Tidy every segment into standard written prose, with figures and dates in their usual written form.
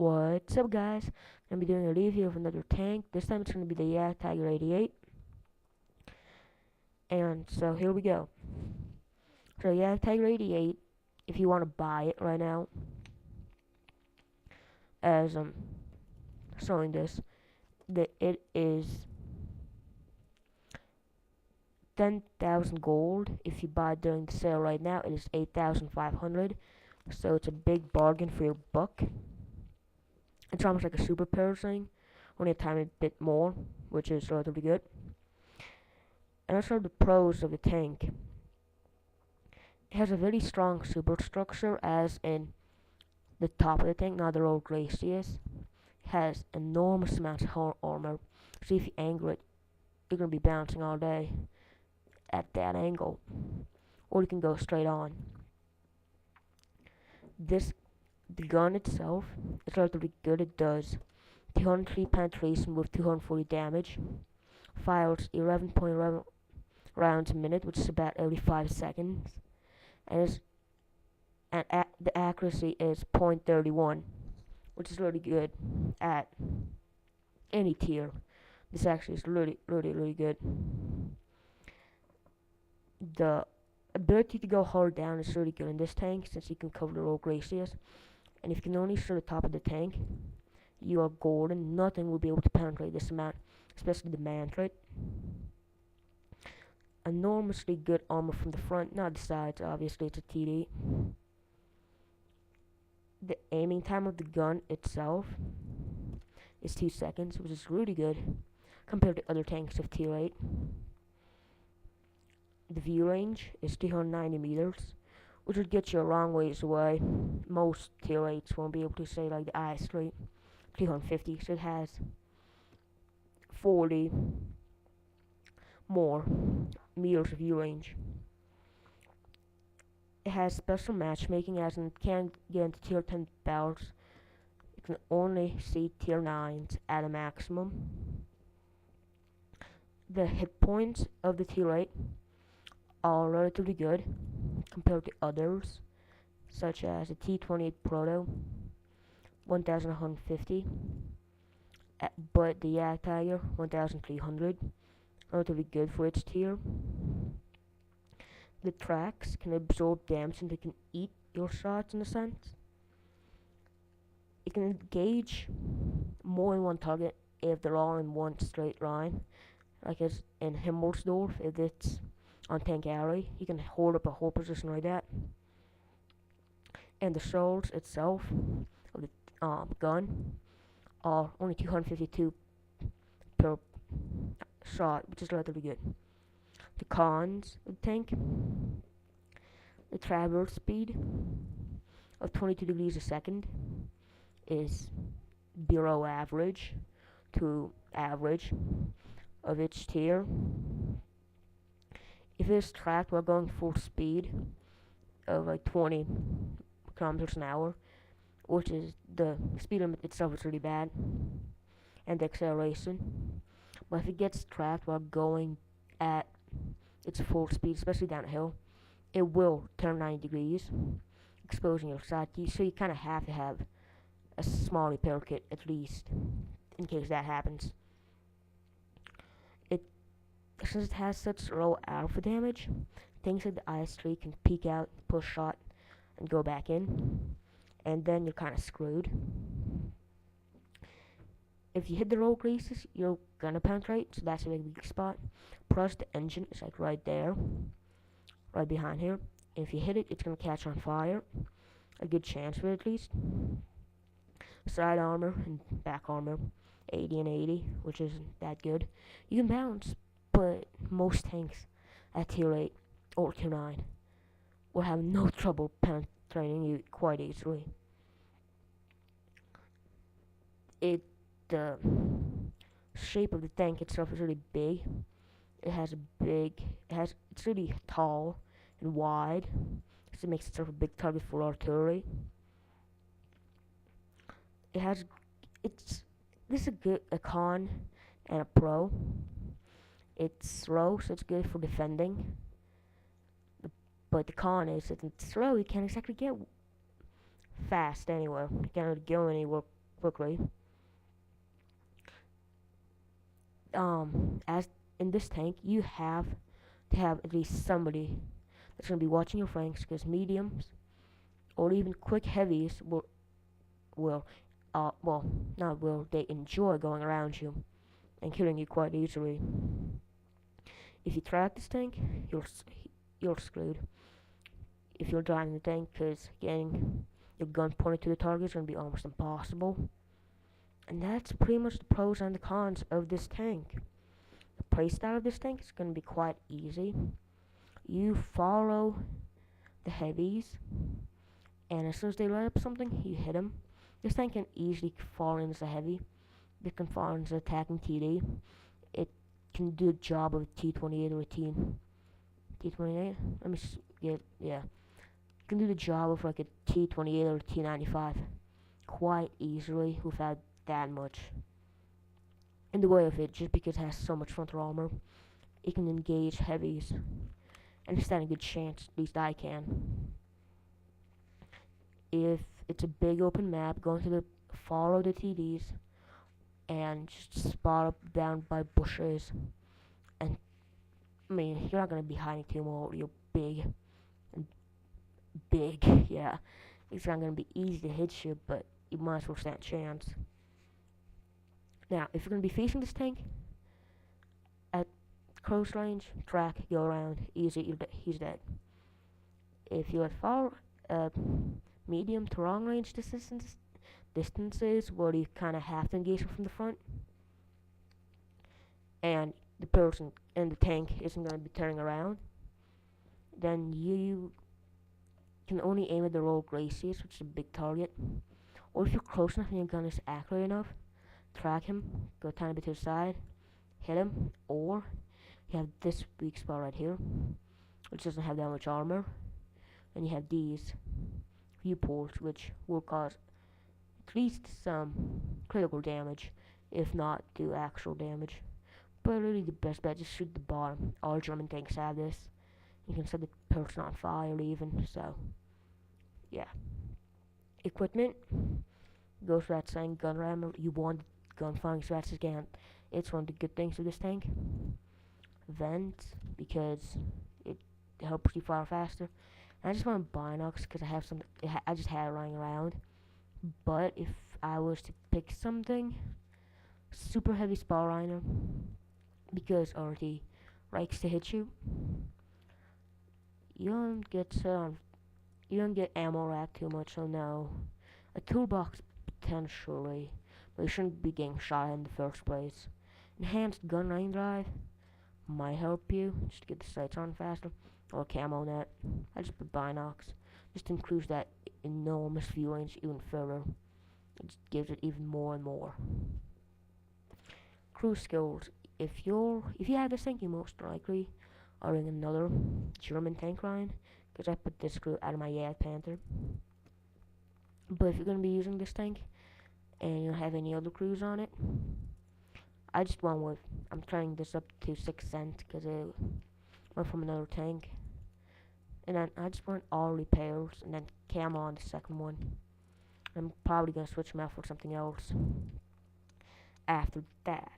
What's up, guys? I'm gonna be doing a review of another tank. This time it's gonna be the Jgtiger8, and so here we go. So Jgtiger8, if you want to buy it right now, as I'm showing this, that it is 10,000 gold. If you buy it during the sale right now, it is 8,500. So it's a big bargain for your buck. It's almost like a super power thing, only a tiny bit more, which is relatively good. And also the pros of the tank. It has a very strong superstructure, as in the top of the tank, not the old Glacius. It has enormous amounts of armor, so if you angle it, you're going to be bouncing all day at that angle, or you can go straight on. The gun itself is relatively good. It does 203 penetration with 240 damage, fires 11.11 rounds a minute, which is about every 5 seconds, and the accuracy is .31, which is really good at any tier. This actually is really good. The ability to go hard down is really good in this tank, since you can cover the low Glacius, and if you can only shoot the top of the tank, you are golden. Nothing will be able to penetrate this amount, especially the mantlet. Enormously good armor from the front, not the sides, obviously it's a TD. The aiming time of the gun itself is 2 seconds, which is really good compared to other tanks of tier 8. The view range is 390 meters, which would get you a long ways away. Most tier 8s won't be able to, say, like the Acersstudios, 350, so it has 40 more meters of view range. It has special matchmaking, as in it can't get into tier 10 battles. It can only see tier 9s at a maximum. The hit points of the tier 8 are relatively good compared to others, such as the T28 Proto, 1150, but the Jgtiger, 1300, relatively good for its tier. The tracks can absorb damage and they can eat your shots, in a sense. It can engage more than one target if they're all in one straight line, like as in Himmelsdorf. If it's on Tank Alley, you can hold up a whole position like that. And the shells itself of the gun are only 252 per shot, which is relatively good. The cons of the tank: the traverse speed of 22 degrees a second is below average to average of its tier. If it is tracked while going full speed of like 20 kilometers an hour, which is the speed limit itself, is really bad, and the acceleration. But if it gets tracked while going at its full speed, especially downhill, it will turn 90 degrees, exposing your side. So you kind of have to have a small repair kit, at least, in case that happens. Since it has such low alpha damage, things like the IS-3 can peek out, push shot, and go back in, and then you're kind of screwed. If you hit the roll creases, you're gonna penetrate, so that's a big weak spot. Plus the engine is like right there, right behind here. If you hit it, it's gonna catch on fire. A good chance of it, at least. Side armor and back armor, 80 and 80, which isn't that good. You can bounce, but most tanks at tier 8 or tier 9 will have no trouble penetrating you quite easily. The shape of the tank itself is really big. It's really tall and wide, so it makes itself a big target for artillery. This is a con and a pro. It's slow, so it's good for defending. But the con is that it's slow. You can't exactly get fast anywhere. You can't really go anywhere quickly. As in this tank, you have to have at least somebody that's going to be watching your flanks, because mediums or even quick heavies will well, not will, they enjoy going around you and killing you quite easily. If you track this tank, you're screwed. If you're driving the tank, because getting your gun pointed to the target is going to be almost impossible. And that's pretty much the pros and the cons of this tank. The playstyle of this tank is going to be quite easy. You follow the heavies, and as soon as they light up something, you hit them. This tank can easily fall in as a heavy. It can fall in as an attacking TD. It can do the job of a T28 or a T28. Let me get, yeah. It can do the job of like a T28 or a T95 quite easily without that much in the way of it, just because it has so much frontal armor. It can engage heavies, and it stands a good chance, at least I can. If it's a big open map, follow the TDs and just spot up down by bushes. And I mean, you're not gonna be hiding too much. You're big, yeah. It's not gonna be easy to hit you, but you might as well stand a chance. Now, if you're gonna be facing this tank at close range, track, go around, easy, he's dead. If you're at far, medium to long range distances where you kind of have to engage him from the front, and the person in the tank isn't going to be turning around, then you can only aim at the rogue glaciers, which is a big target. Or if you're close enough and your gun is accurate enough, track him, go a tiny bit to the side, hit him, or you have this weak spot right here, which doesn't have that much armor, and you have these viewports, which will cause at least some critical damage, if not do actual damage. But really the best bet, just shoot the bottom. All German tanks have this. You can set the person on fire even, so yeah. Equipment goes without saying, gun rammer. You want gun firing as fast as you can. It's one of the good things of this tank. Vent, because it helps you fire faster. And I just want binocs because I just had it lying around. But if I was to pick something, super heavy spar liner, because RT likes to hit you. You don't get ammo rack too much, so no. A toolbox potentially, but you shouldn't be getting shot in the first place. Enhanced gun range drive might help you just to get the sights on faster, or camo net. I just put binocs, just to increase that enormous view range even further. It just gives it even more and more. Crew skills. If you have this tank, you most likely are in another German tank line, because I put this crew out of my Jagd Panther. But if you're going to be using this tank and you don't have any other crews on it, I just went with, I'm turning this up to 6 cents because it went from another tank. And then I just want all repairs and then camo on the second one. I'm probably going to switch them out for something else after that.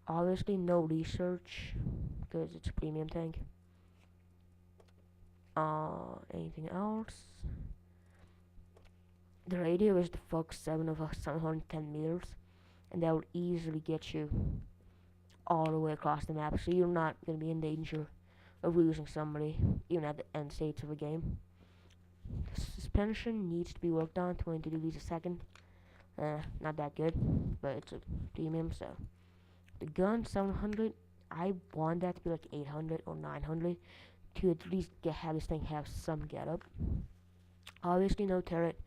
Obviously no research because it's a premium tank. Anything else? The radio is the Fox 7 of 710 meters, and that will easily get you all the way across the map, so you're not going to be in danger of losing somebody, even at the end states of a game. The suspension needs to be worked on, 20 degrees a second. Not that good, but it's a premium, so. The gun, 700, I want that to be like 800 or 900 to at least have this thing have some get up. Obviously no turret,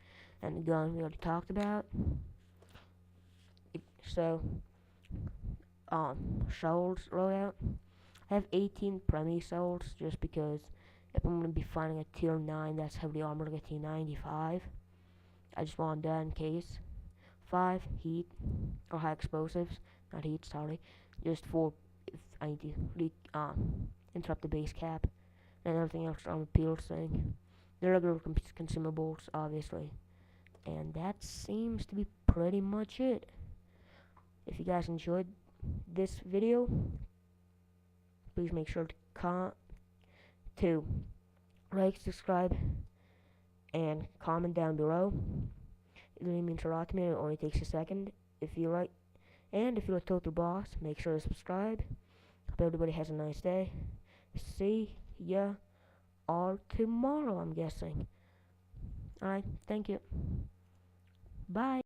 and the gun we already talked about. Souls loadout. I have 18 Premi souls just because if I'm going to be finding a tier 9 that's heavily armored like a T95, I just want that in case. 5 heat or high explosives, not heat, sorry, just for if I need to interrupt the base cap, and everything else on the peel thing. The regular consumables, obviously, And that seems to be pretty much it. If you guys enjoyed this video, please make sure to like, subscribe, and comment down below. It really means a lot to me. It only takes a second. If you like, and if you're a total boss, make sure to subscribe. Hope everybody has a nice day. See ya all tomorrow, I'm guessing. Alright, thank you. Bye.